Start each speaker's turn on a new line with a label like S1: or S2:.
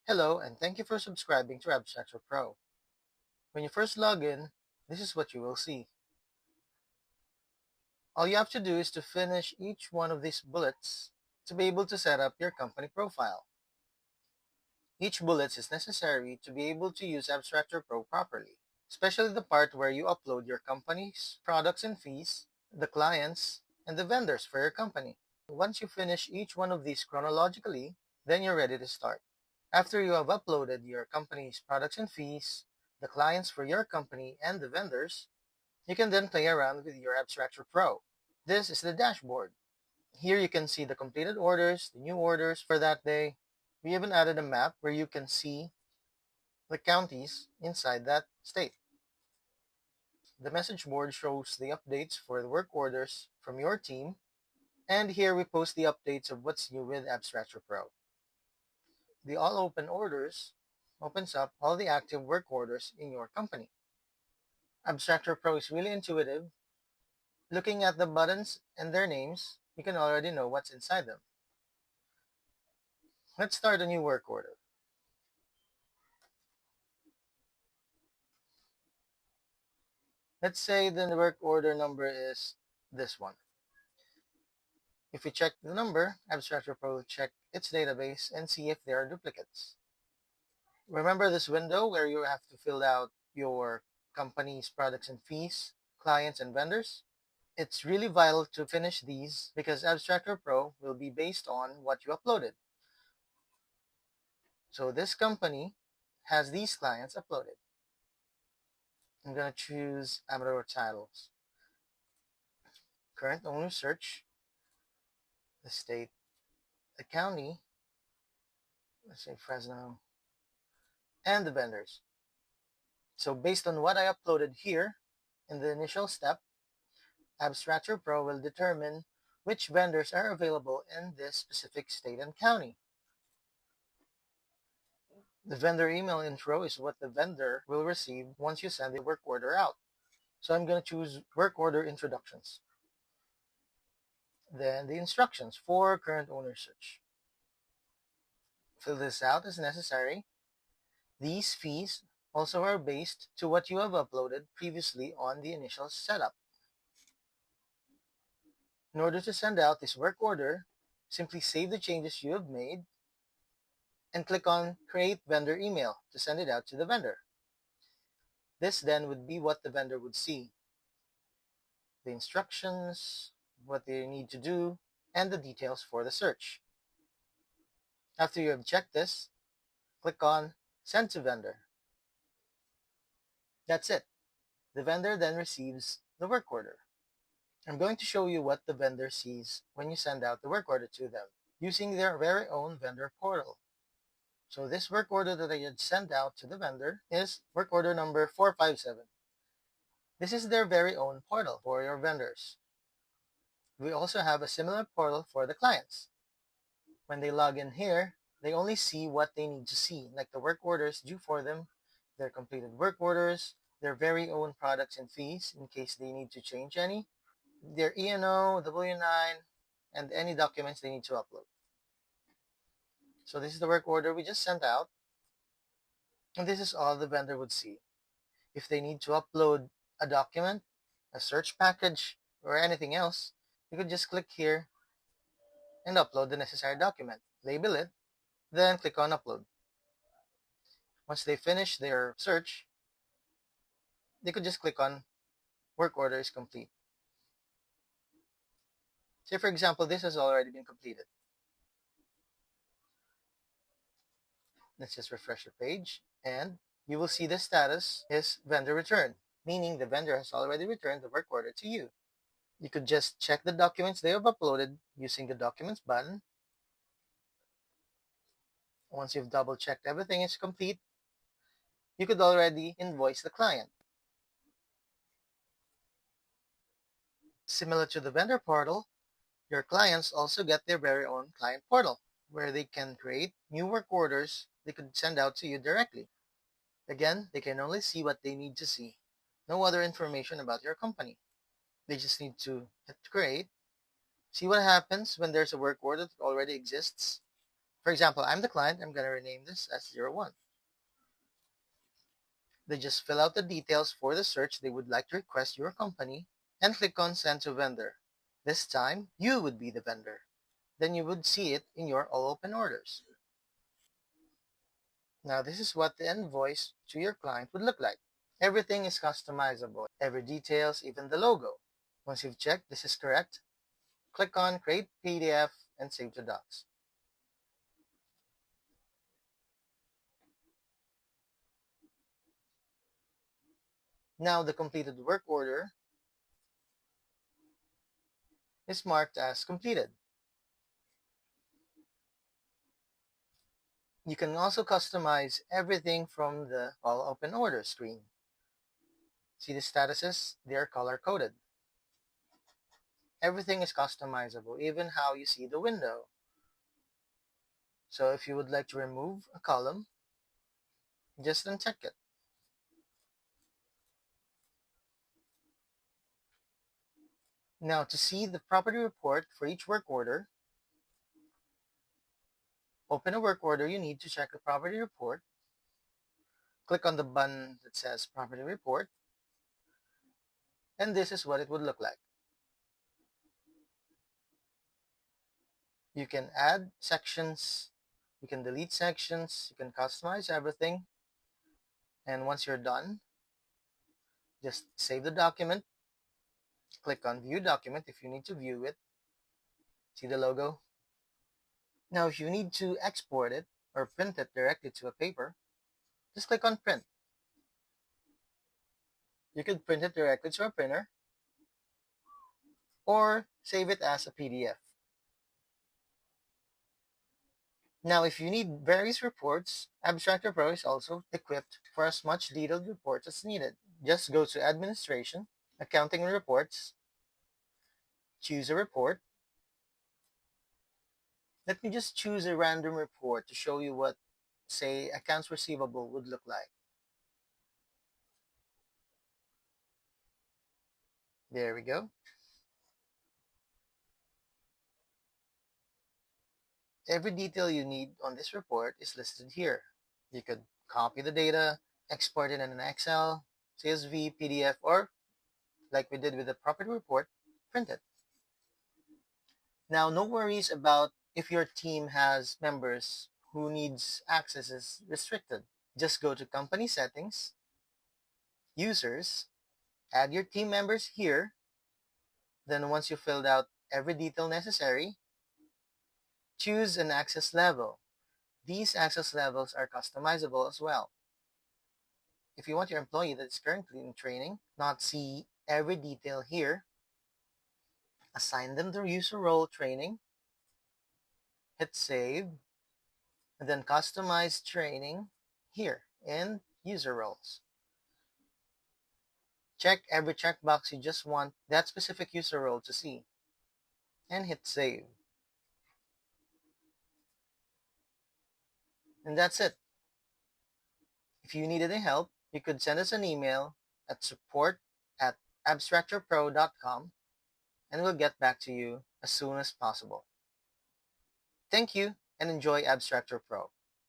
S1: Hello, and thank you for subscribing to AbstractorPro. When you first log in, this is what you will see. All you have to do is to finish each one of these bullets to be able to set up your company profile. Each bullet is necessary to be able to use AbstractorPro properly, especially the part where you upload your company's products and fees, the clients, and the vendors for your company. Once you finish each one of these chronologically, then you're ready to start. After you have uploaded your company's products and fees, the clients for your company, and the vendors, you can then play around with your Abstractor Pro. This is the dashboard. Here you can see the completed orders, the new orders for that day. We even added a map where you can see the counties inside that state. The message board shows the updates for the work orders from your team, and here we post the updates of what's new with Abstractor Pro. The All Open Orders opens up all the active work orders in your company. Abstractor Pro is really intuitive. Looking at the buttons and their names, you can already know what's inside them. Let's start a new work order. Let's say the work order number is this one. If we check the number, Abstractor Pro will check its database and see if there are duplicates. Remember this window where you have to fill out your company's products and fees, clients, and vendors? It's really vital to finish these because Abstractor Pro will be based on what you uploaded. So this company has these clients uploaded. I'm going to choose Amador Titles. Current owner search, the state, the county, let's say Fresno, and the vendors. So based on what I uploaded here in the initial step, Abstractor Pro will determine which vendors are available in this specific state and county. The vendor email intro is what the vendor will receive once you send the work order out. So I'm going to choose work order introductions. Then the instructions for current owner search. Fill this out as necessary. These fees also are based to what you have uploaded previously on the initial setup. In order to send out this work order, simply save the changes you have made and click on Create Vendor Email to send it out to the vendor. This then would be what the vendor would see. The instructions, what they need to do, and the details for the search. After you have checked this, click on Send to Vendor. That's it. The vendor then receives the work order. I'm going to show you what the vendor sees when you send out the work order to them using their very own vendor portal. So this work order that I had sent out to the vendor is work order number 457. This is their very own portal for your vendors. We also have a similar portal for the clients. When they log in here, they only see what they need to see, like the work orders due for them, their completed work orders, their very own products and fees in case they need to change any, their E&O, W-9, and any documents they need to upload. So this is the work order we just sent out, and this is all the vendor would see. If they need to upload a document, a search package, or anything else, you could just click here and upload the necessary document, label it, then click on Upload. Once they finish their search, they could just click on Work Order is complete. Say, for example, this has already been completed. Let's just refresh the page, and you will see the status is vendor returned, meaning the vendor has already returned the work order to you. You could just check the documents they have uploaded using the Documents button. Once you've double-checked everything is complete, you could already invoice the client. Similar to the vendor portal, your clients also get their very own client portal, where they can create new work orders they could send out to you directly. Again, they can only see what they need to see. No other information about your company. They just need to hit create, see what happens when there's a work order that already exists, For example, I'm the client. I'm going to rename this as 01. They just fill out the details for the search they would like to request your company and click on Send to Vendor. This time, you would be the vendor. Then you would see it in your all open orders. Now, this is what the invoice to your client would look like. Everything is customizable, every details, even the logo. Once you've checked this is correct, click on Create PDF and Save to Docs. Now, the completed work order is marked as completed. You can also customize everything from the All Open Order screen. See the statuses? They are color-coded. Everything is customizable, even how you see the window. So if you would like to remove a column, just uncheck it. Now to see the property report for each work order, open a work order, you need to check the property report. Click on the button that says property report, and this is what it would look like. You can add sections, you can delete sections, you can customize everything. And once you're done, just save the document. Click on View Document if you need to view it. See the logo? Now, if you need to export it or print it directly to a paper, just click on Print. You could print it directly to a printer or save it as a PDF. Now, if you need various reports, AbstractorPro is also equipped for as much detailed reports as needed. Just go to Administration, Accounting and Reports, choose a report. Let me just choose a random report to show you what, say, accounts receivable would look like. There we go. Every detail you need on this report is listed here. You could copy the data, export it in an Excel, CSV, PDF, or, like we did with the property report, print it. Now, no worries about if your team has members who needs access is restricted. Just go to Company Settings, Users, add your team members here. Then once you filled out every detail necessary, choose an access level. These access levels are customizable as well. If you want your employee that is currently in training not see every detail here, assign them the user role training, hit save, and then customize training here in user roles. Check every checkbox you just want that specific user role to see, and hit save. And that's it. If you need any help, you could send us an email at support@abstractorpro.com and we'll get back to you as soon as possible. Thank you and enjoy Abstractor Pro.